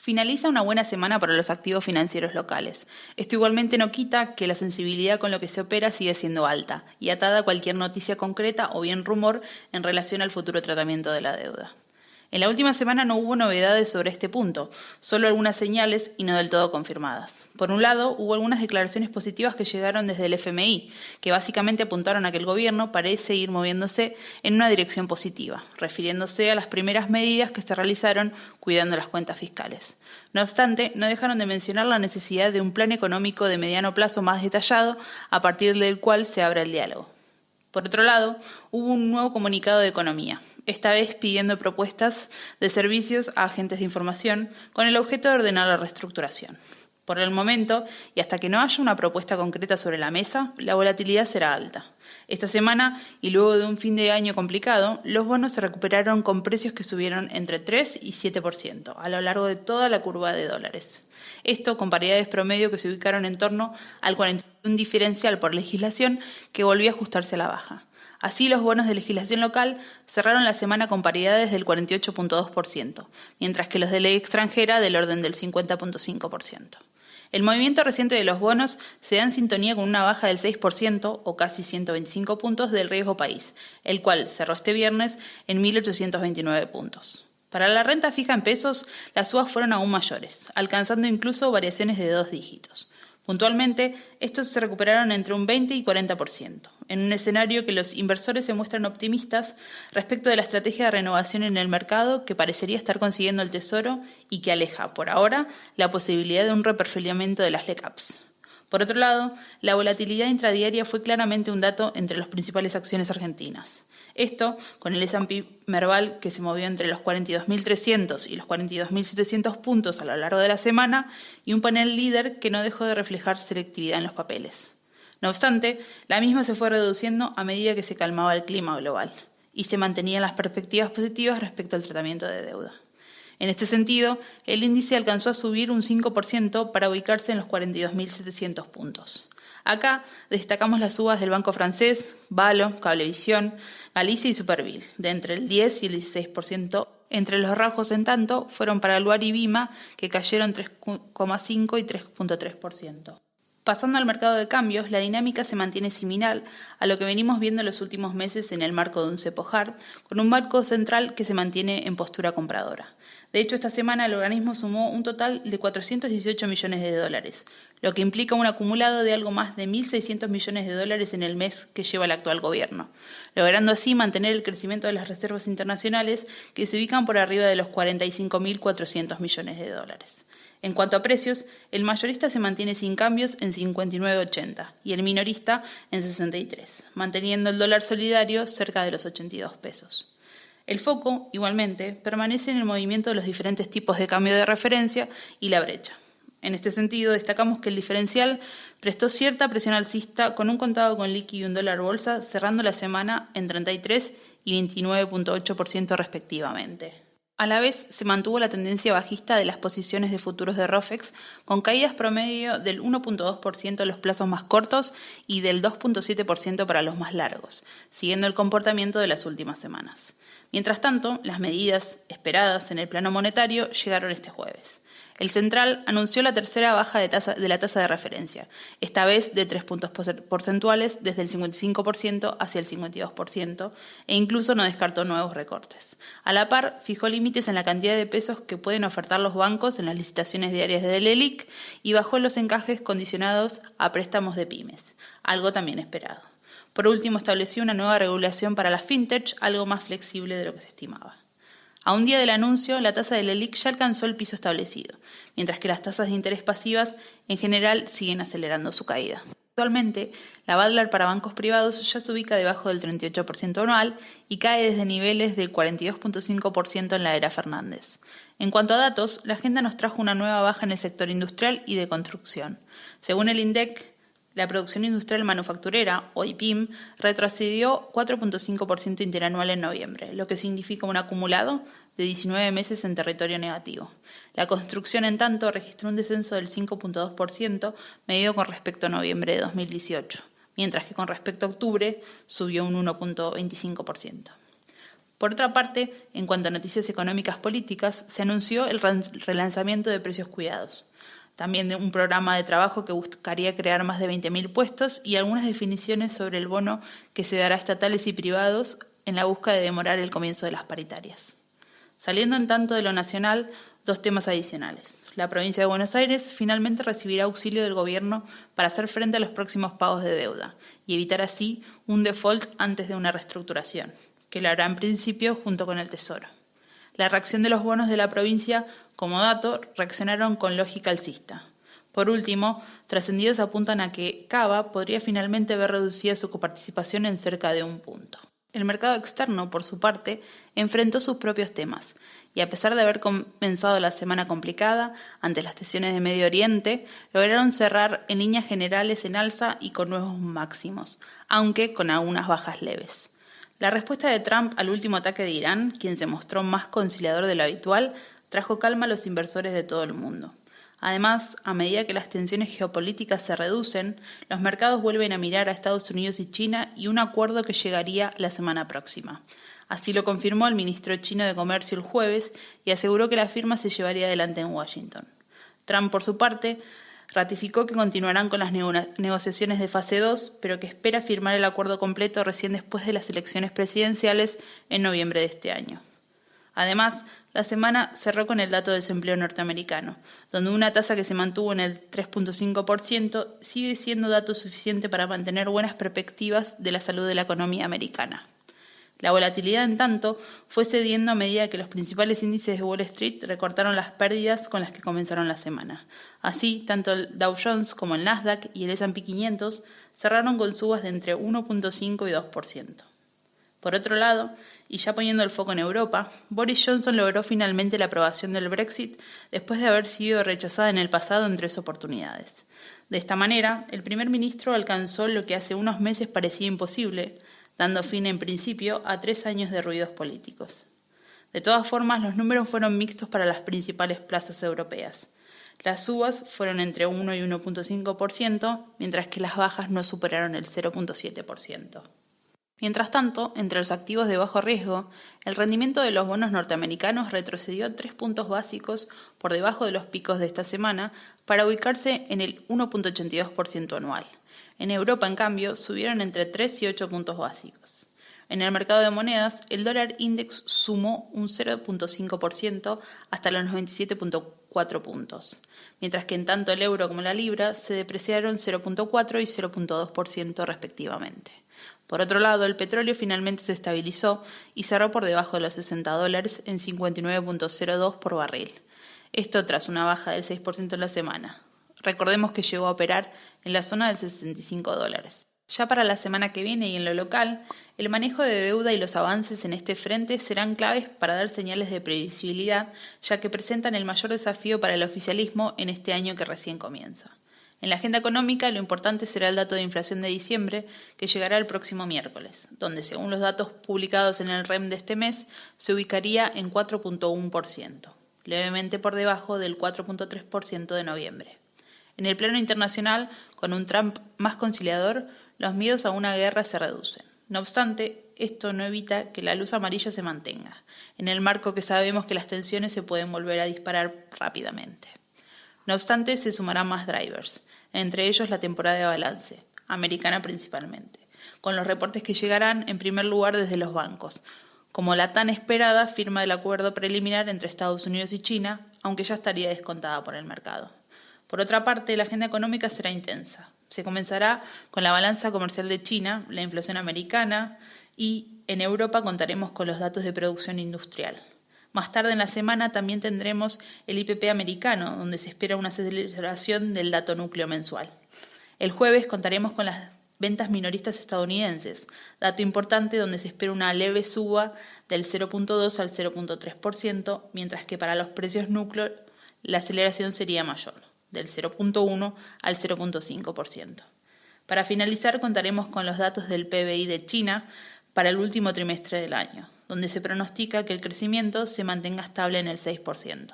Finaliza una buena semana para los activos financieros locales. Esto igualmente no quita que la sensibilidad con lo que se opera sigue siendo alta y atada a cualquier noticia concreta o bien rumor en relación al futuro tratamiento de la deuda. En la última semana no hubo novedades sobre este punto, solo algunas señales y no del todo confirmadas. Por un lado, hubo algunas declaraciones positivas que llegaron desde el FMI, que básicamente apuntaron a que el gobierno parece ir moviéndose en una dirección positiva, refiriéndose a las primeras medidas que se realizaron cuidando las cuentas fiscales. No obstante, no dejaron de mencionar la necesidad de un plan económico de mediano plazo más detallado, a partir del cual se abra el diálogo. Por otro lado, hubo un nuevo comunicado de economía, esta vez pidiendo propuestas de servicios a agentes de información con el objeto de ordenar la reestructuración. Por el momento, y hasta que no haya una propuesta concreta sobre la mesa, la volatilidad será alta. Esta semana, y luego de un fin de año complicado, los bonos se recuperaron con precios que subieron entre 3 y 7% a lo largo de toda la curva de dólares. Esto con paridades promedio que se ubicaron en torno al 41 diferencial por legislación que volvió a ajustarse a la baja. Así, los bonos de legislación local cerraron la semana con paridades del 48.2%, mientras que los de ley extranjera del orden del 50.5%. El movimiento reciente de los bonos se da en sintonía con una baja del 6% o casi 125 puntos del riesgo país, el cual cerró este viernes en 1.829 puntos. Para la renta fija en pesos, las subas fueron aún mayores, alcanzando incluso variaciones de 2 dígitos. Puntualmente, estos se recuperaron entre un 20 y 40%, en un escenario que los inversores se muestran optimistas respecto de la estrategia de renovación en el mercado que parecería estar consiguiendo el Tesoro y que aleja, por ahora, la posibilidad de un reperfileamiento de las LECAPs. Por otro lado, la volatilidad intradiaria fue claramente un dato entre las principales acciones argentinas. Esto con el S&P Merval que se movió entre los 42.300 y los 42.700 puntos a lo largo de la semana y un panel líder que no dejó de reflejar selectividad en los papeles. No obstante, la misma se fue reduciendo a medida que se calmaba el clima global y se mantenían las perspectivas positivas respecto al tratamiento de deuda. En este sentido, el índice alcanzó a subir un 5% para ubicarse en los 42.700 puntos. Acá destacamos las subas del Banco Francés, Valo, Cablevisión, Galicia y Superville, de entre el 10 y el 16%. Entre los rajos, en tanto, fueron para Luar y Bima, que cayeron 3,5 y 3,3%. Pasando al mercado de cambios, la dinámica se mantiene similar a lo que venimos viendo en los últimos meses en el marco de un cepo hard, con un banco central que se mantiene en postura compradora. De hecho, esta semana el organismo sumó un total de 418 millones de dólares, lo que implica un acumulado de algo más de 1.600 millones de dólares en el mes que lleva el actual gobierno, logrando así mantener el crecimiento de las reservas internacionales que se ubican por arriba de los 45.400 millones de dólares. En cuanto a precios, el mayorista se mantiene sin cambios en 59,80 y el minorista en 63, manteniendo el dólar solidario cerca de los 82 pesos. El foco, igualmente, permanece en el movimiento de los diferentes tipos de cambio de referencia y la brecha. En este sentido, destacamos que el diferencial prestó cierta presión alcista con un contado con liqui y un dólar bolsa cerrando la semana en 33 y 29,8% respectivamente. A la vez, se mantuvo la tendencia bajista de las posiciones de futuros de ROFEX, con caídas promedio del 1,2% en los plazos más cortos y del 2,7% para los más largos, siguiendo el comportamiento de las últimas semanas. Mientras tanto, las medidas esperadas en el plano monetario llegaron este jueves. El central anunció la tercera baja de la tasa de referencia, esta vez de 3 puntos porcentuales desde el 55% hacia el 52%, e incluso no descartó nuevos recortes. A la par, fijó límites en la cantidad de pesos que pueden ofertar los bancos en las licitaciones diarias de LELIQ y bajó los encajes condicionados a préstamos de pymes, algo también esperado. Por último, estableció una nueva regulación para las fintech, algo más flexible de lo que se estimaba. A un día del anuncio, la tasa de LELIQ ya alcanzó el piso establecido, mientras que las tasas de interés pasivas en general siguen acelerando su caída. Actualmente, la Badlar para bancos privados ya se ubica debajo del 38% anual y cae desde niveles del 42,5% en la era Fernández. En cuanto a datos, la agenda nos trajo una nueva baja en el sector industrial y de construcción. Según el INDEC, la producción industrial manufacturera, o IPIM, retrocedió 4,5% interanual en noviembre, lo que significa un acumulado de 19 meses en territorio negativo. La construcción, en tanto, registró un descenso del 5,2%, medido con respecto a noviembre de 2018, mientras que con respecto a octubre subió un 1,25%. Por otra parte, en cuanto a noticias económicas políticas, se anunció el relanzamiento de precios cuidados. También de un programa de trabajo que buscaría crear más de 20.000 puestos y algunas definiciones sobre el bono que se dará a estatales y privados en la búsqueda de demorar el comienzo de las paritarias. Saliendo en tanto de lo nacional, dos temas adicionales. La provincia de Buenos Aires finalmente recibirá auxilio del gobierno para hacer frente a los próximos pagos de deuda y evitar así un default antes de una reestructuración, que lo hará en principio junto con el Tesoro. La reacción de los bonos de la provincia, como dato, reaccionaron con lógica alcista. Por último, trascendidos apuntan a que Cava podría finalmente ver reducida su coparticipación en cerca de 1 punto. El mercado externo, por su parte, enfrentó sus propios temas, y a pesar de haber comenzado la semana complicada ante las tensiones de Medio Oriente, lograron cerrar en líneas generales en alza y con nuevos máximos, aunque con algunas bajas leves. La respuesta de Trump al último ataque de Irán, quien se mostró más conciliador de lo habitual, trajo calma a los inversores de todo el mundo. Además, a medida que las tensiones geopolíticas se reducen, los mercados vuelven a mirar a Estados Unidos y China y un acuerdo que llegaría la semana próxima. Así lo confirmó el ministro chino de Comercio el jueves y aseguró que la firma se llevaría adelante en Washington. Trump, por su parte, ratificó que continuarán con las negociaciones de fase 2, pero que espera firmar el acuerdo completo recién después de las elecciones presidenciales en noviembre de este año. Además, la semana cerró con el dato de desempleo norteamericano, donde una tasa que se mantuvo en el 3.5% sigue siendo dato suficiente para mantener buenas perspectivas de la salud de la economía americana. La volatilidad, en tanto, fue cediendo a medida que los principales índices de Wall Street recortaron las pérdidas con las que comenzaron la semana. Así, tanto el Dow Jones como el Nasdaq y el S&P 500 cerraron con subas de entre 1.5 y 2%. Por otro lado, y ya poniendo el foco en Europa, Boris Johnson logró finalmente la aprobación del Brexit después de haber sido rechazada en el pasado en 3 oportunidades. De esta manera, el primer ministro alcanzó lo que hace unos meses parecía imposible, dando fin en principio a 3 años de ruidos políticos. De todas formas, los números fueron mixtos para las principales plazas europeas. Las subas fueron entre 1 y 1.5%, mientras que las bajas no superaron el 0.7%. Mientras tanto, entre los activos de bajo riesgo, el rendimiento de los bonos norteamericanos retrocedió 3 puntos básicos por debajo de los picos de esta semana para ubicarse en el 1.82% anual. En Europa, en cambio, subieron entre 3 y 8 puntos básicos. En el mercado de monedas, el dólar index sumó un 0.5% hasta los 97.4 puntos, mientras que en tanto el euro como la libra se depreciaron 0.4 y 0.2% respectivamente. Por otro lado, el petróleo finalmente se estabilizó y cerró por debajo de los $60 en 59.02 por barril. Esto tras una baja del 6% en la semana. Recordemos que llegó a operar en la zona del $65. Ya para la semana que viene y en lo local, el manejo de deuda y los avances en este frente serán claves para dar señales de previsibilidad, ya que presentan el mayor desafío para el oficialismo en este año que recién comienza. En la agenda económica, lo importante será el dato de inflación de diciembre, que llegará el próximo miércoles, donde, según los datos publicados en el REM de este mes, se ubicaría en 4.1%, levemente por debajo del 4.3% de noviembre. En el plano internacional, con un Trump más conciliador, los miedos a una guerra se reducen. No obstante, esto no evita que la luz amarilla se mantenga, en el marco que sabemos que las tensiones se pueden volver a disparar rápidamente. No obstante, se sumarán más drivers, entre ellos la temporada de balance, americana principalmente, con los reportes que llegarán en primer lugar desde los bancos, como la tan esperada firma del acuerdo preliminar entre Estados Unidos y China, aunque ya estaría descontada por el mercado. Por otra parte, la agenda económica será intensa. Se comenzará con la balanza comercial de China, la inflación americana y en Europa contaremos con los datos de producción industrial. Más tarde en la semana también tendremos el IPP americano, donde se espera una aceleración del dato núcleo mensual. El jueves contaremos con las ventas minoristas estadounidenses, dato importante donde se espera una leve suba del 0.2 al 0.3%, mientras que para los precios núcleo la aceleración sería mayor, del 0.1 al 0.5%. Para finalizar, contaremos con los datos del PBI de China para el último trimestre del año, donde se pronostica que el crecimiento se mantenga estable en el 6%.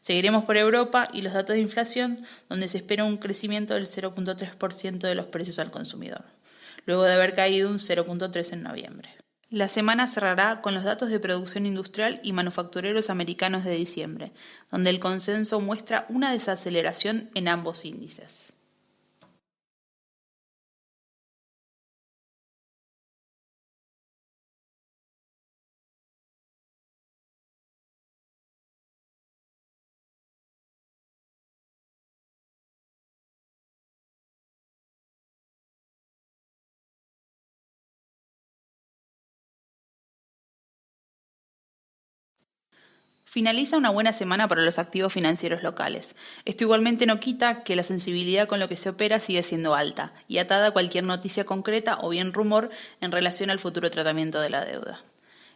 Seguiremos por Europa y los datos de inflación, donde se espera un crecimiento del 0.3% de los precios al consumidor, luego de haber caído un 0.3% en noviembre. La semana cerrará con los datos de producción industrial y manufactureros americanos de diciembre, donde el consenso muestra una desaceleración en ambos índices. Finaliza una buena semana para los activos financieros locales. Esto igualmente no quita que la sensibilidad con lo que se opera sigue siendo alta y atada a cualquier noticia concreta o bien rumor en relación al futuro tratamiento de la deuda.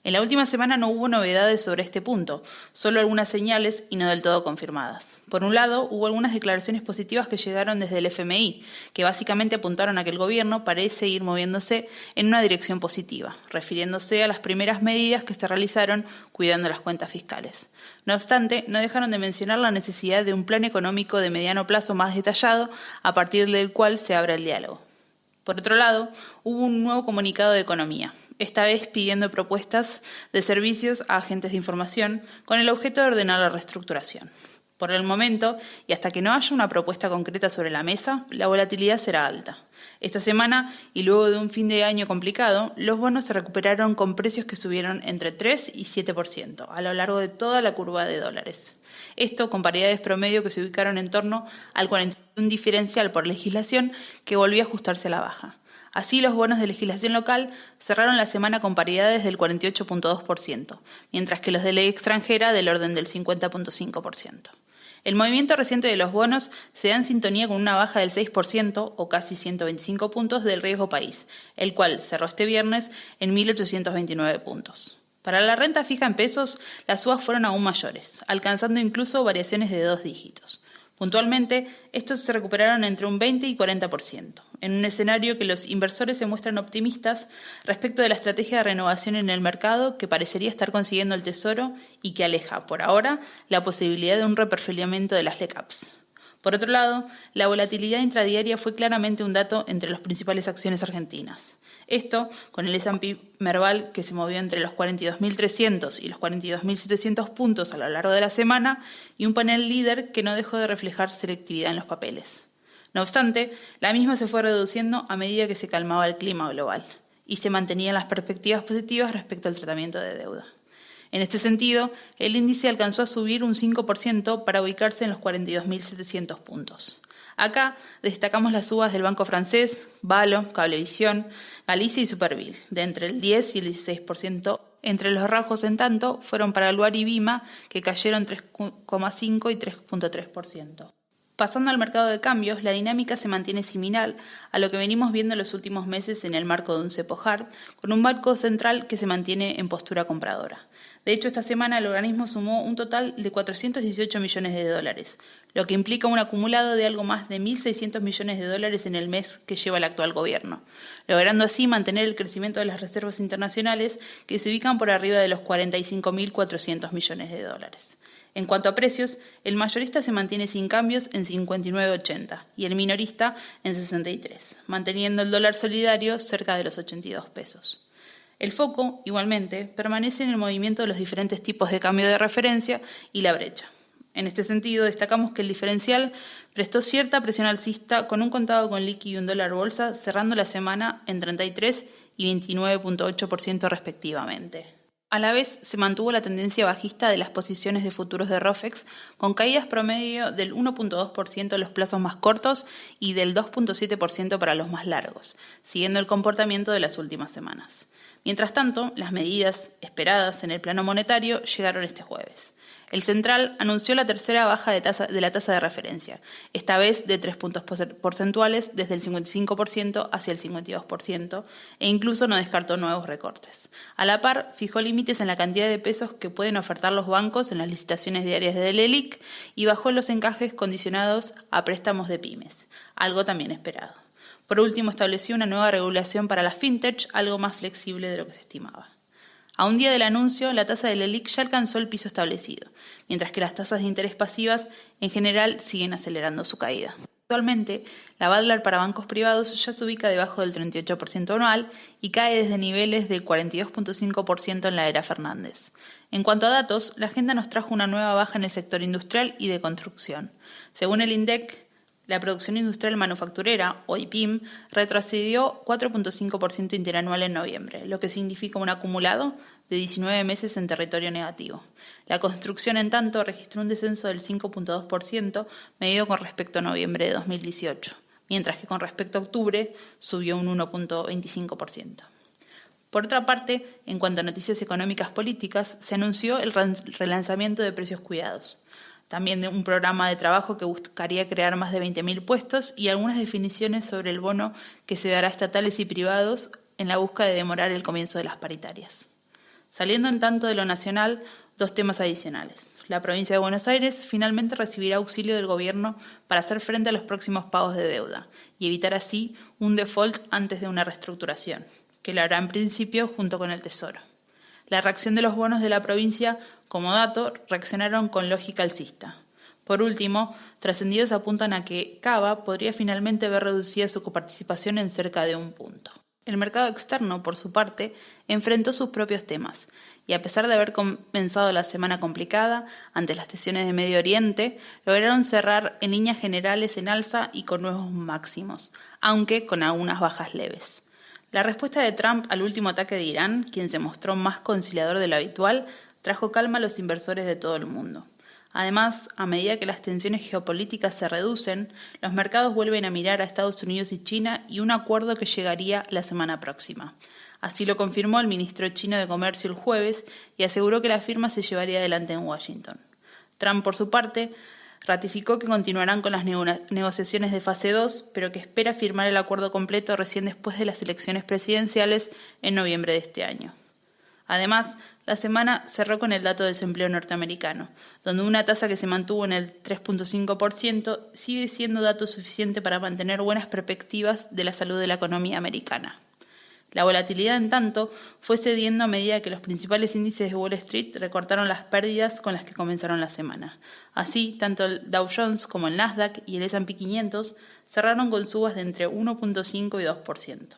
En la última semana no hubo novedades sobre este punto, solo algunas señales y no del todo confirmadas. Por un lado, hubo algunas declaraciones positivas que llegaron desde el FMI, que básicamente apuntaron a que el gobierno parece ir moviéndose en una dirección positiva, refiriéndose a las primeras medidas que se realizaron cuidando las cuentas fiscales. No obstante, no dejaron de mencionar la necesidad de un plan económico de mediano plazo más detallado, a partir del cual se abra el diálogo. Por otro lado, hubo un nuevo comunicado de economía, esta vez pidiendo propuestas de servicios a agentes de información con el objeto de ordenar la reestructuración. Por el momento, y hasta que no haya una propuesta concreta sobre la mesa, la volatilidad será alta. Esta semana, y luego de un fin de año complicado, los bonos se recuperaron con precios que subieron entre 3 y 7% a lo largo de toda la curva de dólares. Esto con paridades promedio que se ubicaron en torno al 41 diferencial por legislación que volvió a ajustarse a la baja. Así, los bonos de legislación local cerraron la semana con paridades del 48,2%, mientras que los de ley extranjera del orden del 50,5%. El movimiento reciente de los bonos se da en sintonía con una baja del 6% o casi 125 puntos del riesgo país, el cual cerró este viernes en 1.829 puntos. Para la renta fija en pesos, las subas fueron aún mayores, alcanzando incluso variaciones de 2 dígitos. Puntualmente, estos se recuperaron entre un 20 y 40%, en un escenario que los inversores se muestran optimistas respecto de la estrategia de renovación en el mercado que parecería estar consiguiendo el Tesoro y que aleja, por ahora, la posibilidad de un reperfileamiento de las LECAPs. Por otro lado, la volatilidad intradiaria fue claramente un dato entre las principales acciones argentinas. Esto con el S&P Merval, que se movió entre los 42.300 y los 42.700 puntos a lo largo de la semana, y un panel líder que no dejó de reflejar selectividad en los papeles. No obstante, la misma se fue reduciendo a medida que se calmaba el clima global y se mantenían las perspectivas positivas respecto al tratamiento de deuda. En este sentido, el índice alcanzó a subir un 5% para ubicarse en los 42.700 puntos. Acá destacamos las subas del Banco Francés, Valo, Cablevisión, Galicia y Superville, de entre el 10 y el 16%. Entre los rajos, en tanto, fueron para Luar y Bima, que cayeron 3,5 y 3,3%. Pasando al mercado de cambios, la dinámica se mantiene similar a lo que venimos viendo en los últimos meses en el marco de un cepo hard, con un banco central que se mantiene en postura compradora. De hecho, esta semana el organismo sumó un total de 418 millones de dólares, lo que implica un acumulado de algo más de 1.600 millones de dólares en el mes que lleva el actual gobierno, logrando así mantener el crecimiento de las reservas internacionales que se ubican por arriba de los 45.400 millones de dólares. En cuanto a precios, el mayorista se mantiene sin cambios en 59,80 y el minorista en 63, manteniendo el dólar solidario cerca de los 82 pesos. El foco, igualmente, permanece en el movimiento de los diferentes tipos de cambio de referencia y la brecha. En este sentido, destacamos que el diferencial prestó cierta presión alcista con un contado con liqui y un dólar bolsa cerrando la semana en 33 y 29,8% respectivamente. A la vez, se mantuvo la tendencia bajista de las posiciones de futuros de ROFEX, con caídas promedio del 1,2% en los plazos más cortos y del 2,7% para los más largos, siguiendo el comportamiento de las últimas semanas. Mientras tanto, las medidas esperadas en el plano monetario llegaron este jueves. El central anunció la tercera baja de la tasa de referencia, esta vez de 3 puntos porcentuales desde el 55% hacia el 52%, e incluso no descartó nuevos recortes. A la par, fijó límites en la cantidad de pesos que pueden ofertar los bancos en las licitaciones diarias de LELIQ y bajó los encajes condicionados a préstamos de pymes, algo también esperado. Por último, estableció una nueva regulación para las fintech, algo más flexible de lo que se estimaba. A un día del anuncio, la tasa del LELIQ ya alcanzó el piso establecido, mientras que las tasas de interés pasivas en general siguen acelerando su caída. Actualmente, la Badlar para bancos privados ya se ubica debajo del 38% anual y cae desde niveles del 42.5% en la era Fernández. En cuanto a datos, la agenda nos trajo una nueva baja en el sector industrial y de construcción. Según el INDEC, la producción industrial manufacturera, o IPIM, retrocedió 4.5% interanual en noviembre, lo que significa un acumulado de 19 meses en territorio negativo. La construcción, en tanto, registró un descenso del 5.2%, medido con respecto a noviembre de 2018, mientras que con respecto a octubre subió un 1.25%. Por otra parte, en cuanto a noticias económicas políticas, se anunció el relanzamiento de Precios Cuidados, también de un programa de trabajo que buscaría crear más de 20.000 puestos y algunas definiciones sobre el bono que se dará a estatales y privados en la búsqueda de demorar el comienzo de las paritarias. Saliendo en tanto de lo nacional, dos temas adicionales. La provincia de Buenos Aires finalmente recibirá auxilio del gobierno para hacer frente a los próximos pagos de deuda y evitar así un default antes de una reestructuración, que lo hará en principio junto con el Tesoro. La reacción de los bonos de la provincia, como dato, reaccionaron con lógica alcista. Por último, trascendidos apuntan a que Cava podría finalmente ver reducida su coparticipación en cerca de 1 punto. El mercado externo, por su parte, enfrentó sus propios temas y a pesar de haber comenzado la semana complicada ante las tensiones de Medio Oriente, lograron cerrar en líneas generales en alza y con nuevos máximos, aunque con algunas bajas leves. La respuesta de Trump al último ataque de Irán, quien se mostró más conciliador de lo habitual, trajo calma a los inversores de todo el mundo. Además, a medida que las tensiones geopolíticas se reducen, los mercados vuelven a mirar a Estados Unidos y China y un acuerdo que llegaría la semana próxima. Así lo confirmó el ministro chino de Comercio el jueves y aseguró que la firma se llevaría adelante en Washington. Trump, por su parte, ratificó que continuarán con las negociaciones de fase 2, pero que espera firmar el acuerdo completo recién después de las elecciones presidenciales en noviembre de este año. Además, la semana cerró con el dato de desempleo norteamericano, donde una tasa que se mantuvo en el 3.5% sigue siendo dato suficiente para mantener buenas perspectivas de la salud de la economía americana. La volatilidad, en tanto, fue cediendo a medida que los principales índices de Wall Street recortaron las pérdidas con las que comenzaron la semana. Así, tanto el Dow Jones como el Nasdaq y el S&P 500 cerraron con subas de entre 1.5 y 2%.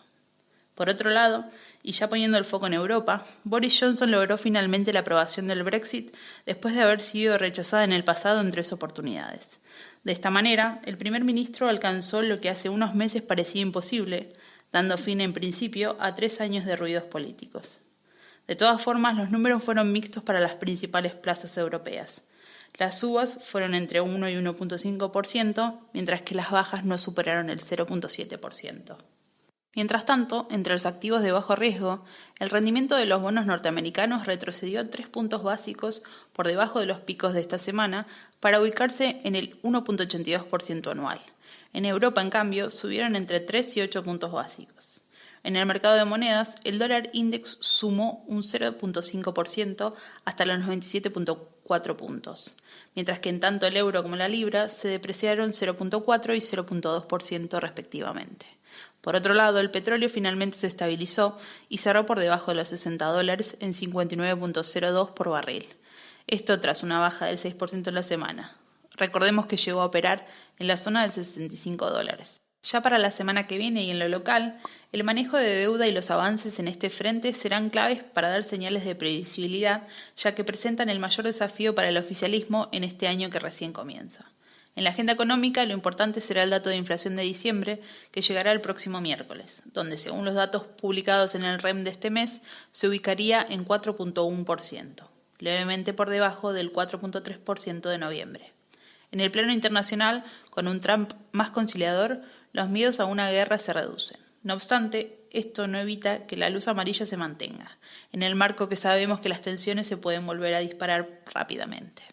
Por otro lado, y ya poniendo el foco en Europa, Boris Johnson logró finalmente la aprobación del Brexit después de haber sido rechazada en el pasado en 3 oportunidades. De esta manera, el primer ministro alcanzó lo que hace unos meses parecía imposible, dando fin en principio a 3 años de ruidos políticos. De todas formas, los números fueron mixtos para las principales plazas europeas. Las subas fueron entre 1 y 1.5%, mientras que las bajas no superaron el 0.7%. Mientras tanto, entre los activos de bajo riesgo, el rendimiento de los bonos norteamericanos retrocedió 3 puntos básicos por debajo de los picos de esta semana para ubicarse en el 1.82% anual. En Europa, en cambio, subieron entre 3 y 8 puntos básicos. En el mercado de monedas, el dólar index sumó un 0.5% hasta los 97.4 puntos, mientras que en tanto el euro como la libra se depreciaron 0.4 y 0.2% respectivamente. Por otro lado, el petróleo finalmente se estabilizó y cerró por debajo de los $60 en 59.02 por barril. Esto tras una baja del 6% en la semana. Recordemos que llegó a operar en la zona de $65. Ya para la semana que viene y en lo local, el manejo de deuda y los avances en este frente serán claves para dar señales de previsibilidad, ya que presentan el mayor desafío para el oficialismo en este año que recién comienza. En la agenda económica, lo importante será el dato de inflación de diciembre, que llegará el próximo miércoles, donde, según los datos publicados en el REM de este mes, se ubicaría en 4.1%, levemente por debajo del 4.3% de noviembre. En el plano internacional, con un Trump más conciliador, los miedos a una guerra se reducen. No obstante, esto no evita que la luz amarilla se mantenga, en el marco que sabemos que las tensiones se pueden volver a disparar rápidamente.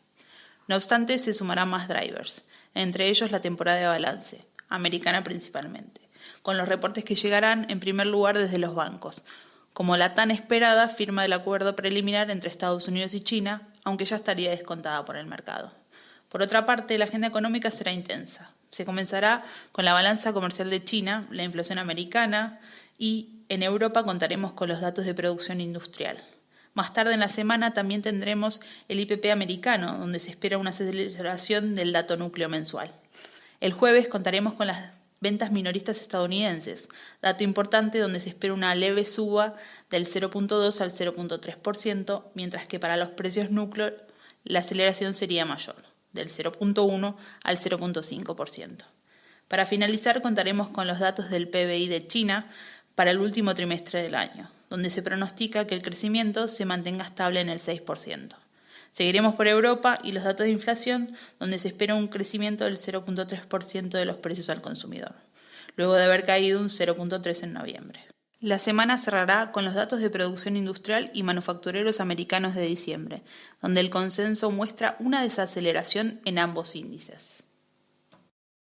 No obstante, se sumarán más drivers, entre ellos la temporada de balance, americana principalmente, con los reportes que llegarán en primer lugar desde los bancos, como la tan esperada firma del acuerdo preliminar entre Estados Unidos y China, aunque ya estaría descontada por el mercado. Por otra parte, la agenda económica será intensa. Se comenzará con la balanza comercial de China, la inflación americana y en Europa contaremos con los datos de producción industrial. Más tarde en la semana también tendremos el IPP americano, donde se espera una aceleración del dato núcleo mensual. El jueves contaremos con las ventas minoristas estadounidenses, dato importante donde se espera una leve suba del 0.2 al 0.3%, mientras que para los precios núcleo la aceleración sería mayor, del 0.1 al 0.5%. Para finalizar, contaremos con los datos del PBI de China para el último trimestre del año, donde se pronostica que el crecimiento se mantenga estable en el 6%. Seguiremos por Europa y los datos de inflación, donde se espera un crecimiento del 0.3% de los precios al consumidor, luego de haber caído un 0.3% en noviembre. La semana cerrará con los datos de producción industrial y manufactureros americanos de diciembre, donde el consenso muestra una desaceleración en ambos índices.